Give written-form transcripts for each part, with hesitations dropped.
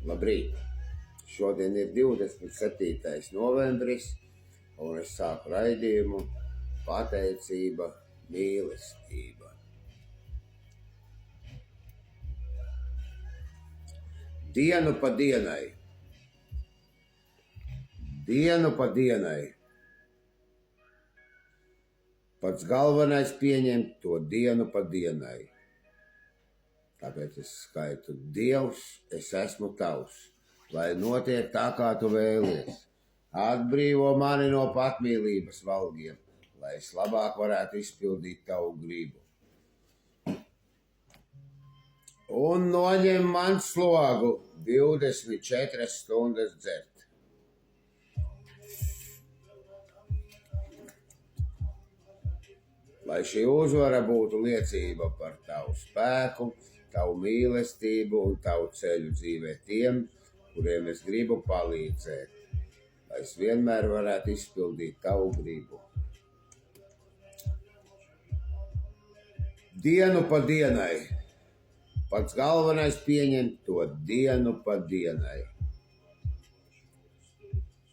Labrīt! Šodien ir 27. novembris, un es sāku raidījumu Pateicība, mīlestība. Dienu pa dienai. Dienu pa dienai. Pats galvenais pieņemt to dienu pa dienai. Tāpēc es skaitu: Dievs, es esmu tavs, lai notiek tā, kā tu vēlies. Atbrīvo mani no patmīlības valgiem, lai es labāk varētu izpildīt tavu gribu. Un noņem man slogu 24 stundas dzert. Lai šī uzvara būtu liecība par tavu spēku, tavu mīlestību un tavu ceļu dzīvē tiem, kuriem es gribu palīdzēt, lai es vienmēr varētu izpildīt tavu gribu. Dienu pa dienai. Pats galvenais pieņemt to dienu pa dienai.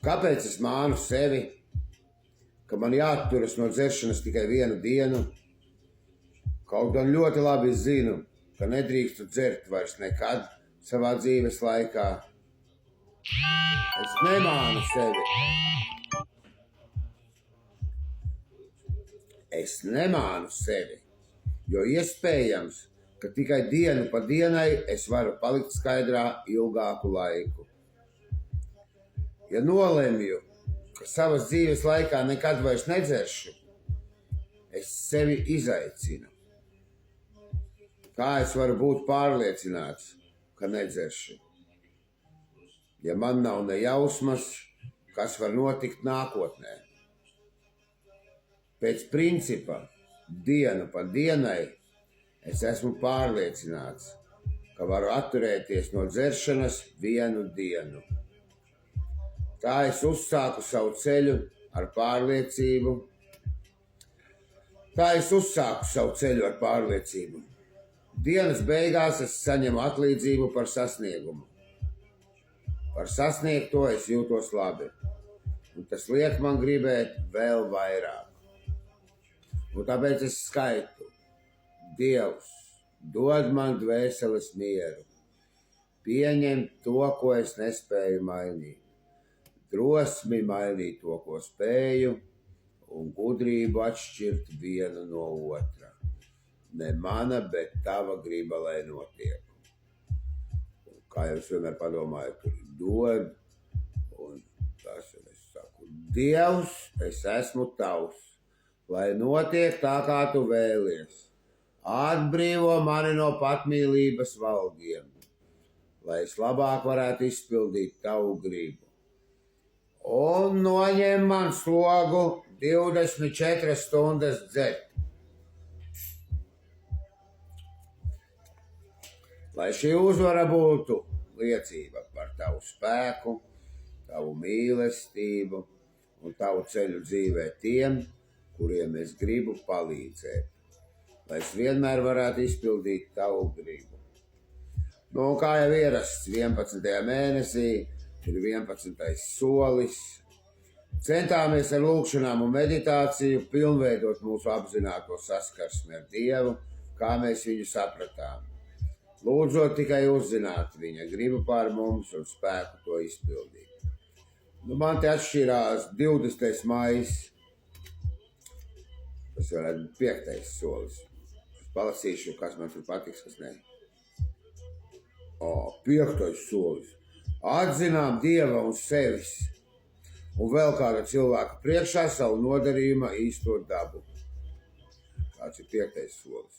Kāpēc es mānu sevi, ka man jāatturas no dzeršanas tikai vienu dienu? Kaut gan ļoti labi zinu, ka nedrīkstu dzert vairs nekad savā dzīves laikā. Es nemānu sevi. Es nemānu sevi, jo iespējams, ka tikai dienu pa dienai es varu palikt skaidrā ilgāku laiku. Ja nolemju, ka savas dzīves laikā nekad vairs nedzeršu, es sevi izaicinu. Kā es varu būt pārliecināts, ka nedzeršu? Ja man nav ne jausmas, kas var notikt nākotnē. Pēc principa dienu pa dienai es esmu pārliecināts, ka varu atturēties no dzeršanas vienu dienu. Tā es uzsāku savu ceļu ar pārliecību. Dienas beigās es saņemu atlīdzību par sasniegumu. Par sasniegto es jūtos labi, un tas liek man gribēt vēl vairāk. Un tāpēc es skaitu: Dievs, dod man dvēseles mieru, pieņem to, ko es nespēju mainīt, drosmi mainīt to, ko spēju, un gudrību atšķirt vienu no otra. Ne mana, bet tava griba, lai notiek. Un kā jau es vienmēr padomāju, tur dod, un tas es saku: Dievs, es esmu tavs, lai notiek tā, kā tu vēlies. Atbrīvo mani no patmīlības valgiem, lai es labāk varētu izpildīt tavu gribu. Un noņem man slogu 24 stundas dzert. Lai šī uzvara būtu liecība par tavu spēku, tavu mīlestību un tavu ceļu dzīvē tiem, kuriem es gribu palīdzēt, lai es vienmēr varētu izpildīt tavu gribu. Nu, kā jau ierasts 11. mēnesī, ir 11. solis. Centāmies ar lūkšanām un meditāciju pilnveidot mūsu apzināto saskarsmi ar Dievu, kā mēs viņu sapratām. Lūdzot tikai uzzināt viņa gribu pār mums un spēku to izpildīt. Nu, man te atšķirās 20. maijs, tas varētu būt 5. solis. Es palasīšu, kas man tur patiks, kas ne. 5. solis. Atzinām Dieva un sevis un vēl kāda cilvēka priekšā savu nodarījuma īsto dabu. Tāds ir 5. solis.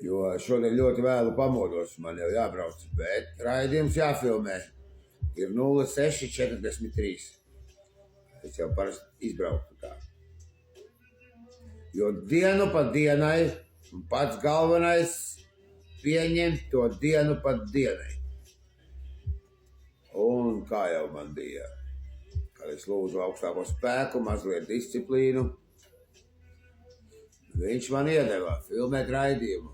Jo šodien ļoti vēlu pamodos, man jau jābrauc, bet raidījums jāfilmē. Ir 06:43. Es jau parasti izbrauktu tā. Jo dienu pa dienai un pats galvenais pieņemt to dienu pa dienai. Un kā jau man bija, kad es lūdzu augstāko spēku, mazliet disciplīnu, viņš man iedeva filmēt raidījumu.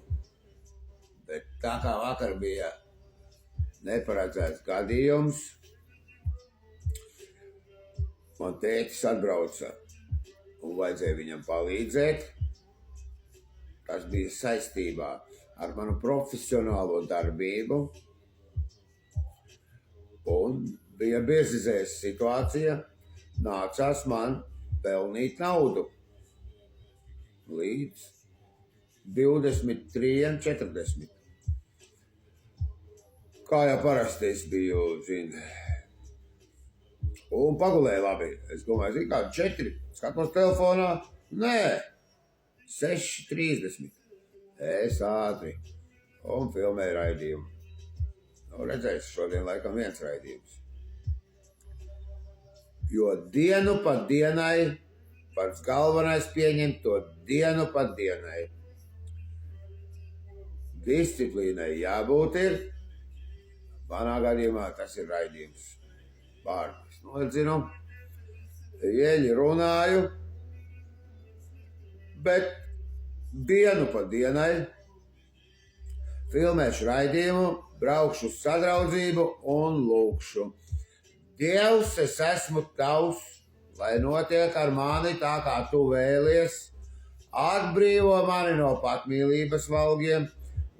Bet tā kā vakar bija neparedzēts gadījums. Man tētis atbrauca un vajadzēja viņam palīdzēt. Tas bija saistībā ar manu profesionālo darbību. Un bija biezizējas situācija, nācās man pelnīt naudu līdz 23, 40. Kā jau parasti es biju, un pagulēju labi. Es domāju, kādi 4, skatos telefonā, nē, 6:30. Es ātri un filmēju raidījumu. Redzēs šodien laikam viens raidījums. Jo dienu pa dienai, pats galvenais pieņemt to dienu pa dienai. Disciplīnai jābūt ir, manā gadījumā tas ir raidījums. Pārvis noledzinu, ieļi runāju, bet dienu pa dienai filmēšu raidījumu, braukšu uz sadraudzību un lūkšu. Dievs, es esmu tavs, lai notiek ar mani tā, kā tu vēlies, atbrīvo mani no patmīlības valgiem,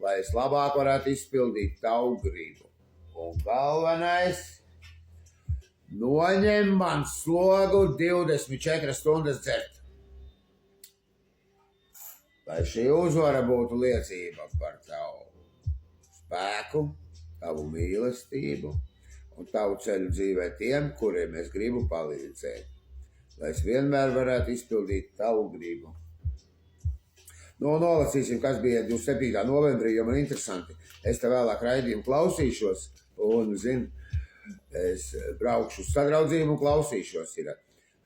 lai es labāk varētu izpildīt tavu gribu. Un galvenais, noņem man slogu 24 stundas dzert. Lai šī uzvara būtu liecība par tavu spēku, tavu mīlestību un tavu ceļu dzīvē tiem, kuriem es gribu palīdzēt. Lai es vienmēr varētu izpildīt tavu gribu. Nolasīsim, kas bija 27. novembrī, jo man interesanti. Es te vēlāk raidījumu klausīšos un, es braukšu uz sadraudzību un klausīšos. Ir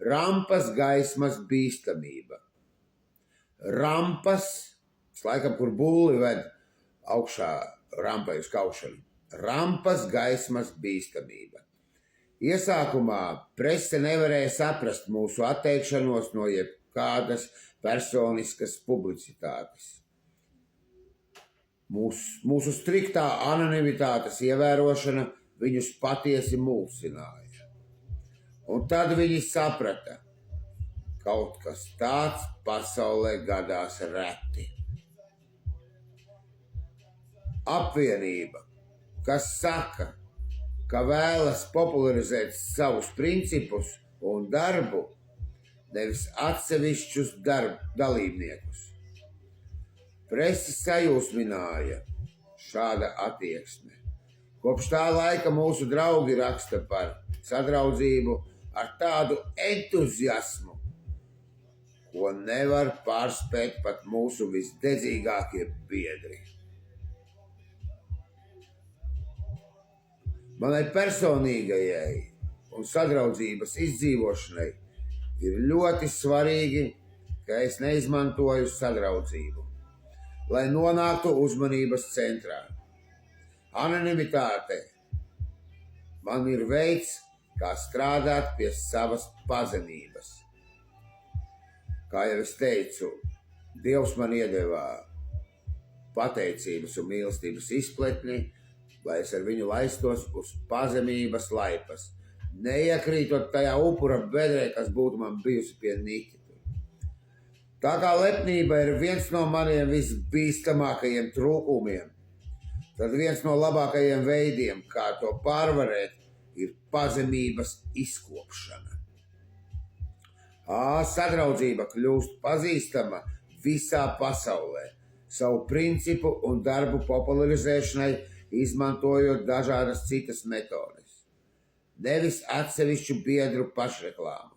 rampas gaismas bīstamība. Rampas, laikam, kur bulli ved augšā rampai uz kaušanu. Rampas gaismas bīstamība. Iesākumā prese nevarēja saprast mūsu atteikšanos no jebkādas personiskas publicitātes. Mūsu striktā anonimitātes ievērošana viņus patiesi mulsināja. Un tad viņi saprata, kaut kas tāds pasaulē gadās reti. Apvienība, kas saka, ka vēlas popularizēt savus principus un darbu, nevis atsevišķus dalībniekus. Presi sajūsmināja šāda attieksme. Kopš tā laika mūsu draugi raksta par sadraudzību ar tādu entuziasmu, ko nevar pārspēt pat mūsu visdedzīgākie biedri. Manai personīgajai un sadraudzības izdzīvošanai ir ļoti svarīgi, ka es neizmantoju sadraudzību, lai nonāktu uzmanības centrā. Anonimitāte man ir veids, kā strādāt pie savas pazemības. Kā jau es teicu, Dievs man iedeva pateicības un mīlestības izpletni, lai es ar viņu laistos uz pazemības laipas, neiekrītot tajā upura bedrē, kas būtu man bijusi pie niķa. Tā kā lepnība ir viens no maniem visbīstamākajiem trūkumiem, tad viens no labākajiem veidiem, kā to pārvarēt, ir pazemības izkopšana. Sadraudzība kļūst pazīstama visā pasaulē, savu principu un darbu popularizēšanai, izmantojot dažādas citas metodes, nevis atsevišķu biedru pašreklāmu.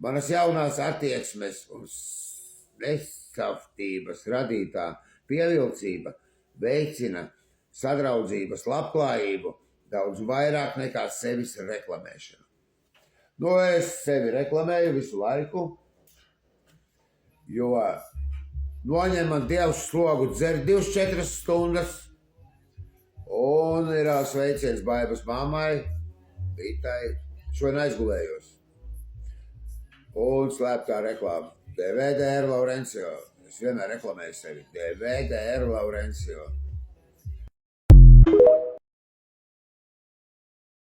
Manas jaunās attieksmes un nesavtības radītā pievilcība veicina sadraudzības labklājību daudz vairāk nekā sevis reklamēšana. Es sevi reklamēju visu laiku, jo noņem man Dievs slogu dzert 24 stundas, un ir sveiciens Baibas mammai, Bitai, šodien aizgulējos. Un slēptā reklāma. DVDR Laurencio. Es vienmēr reklamēju sevi. DVDR Laurencio.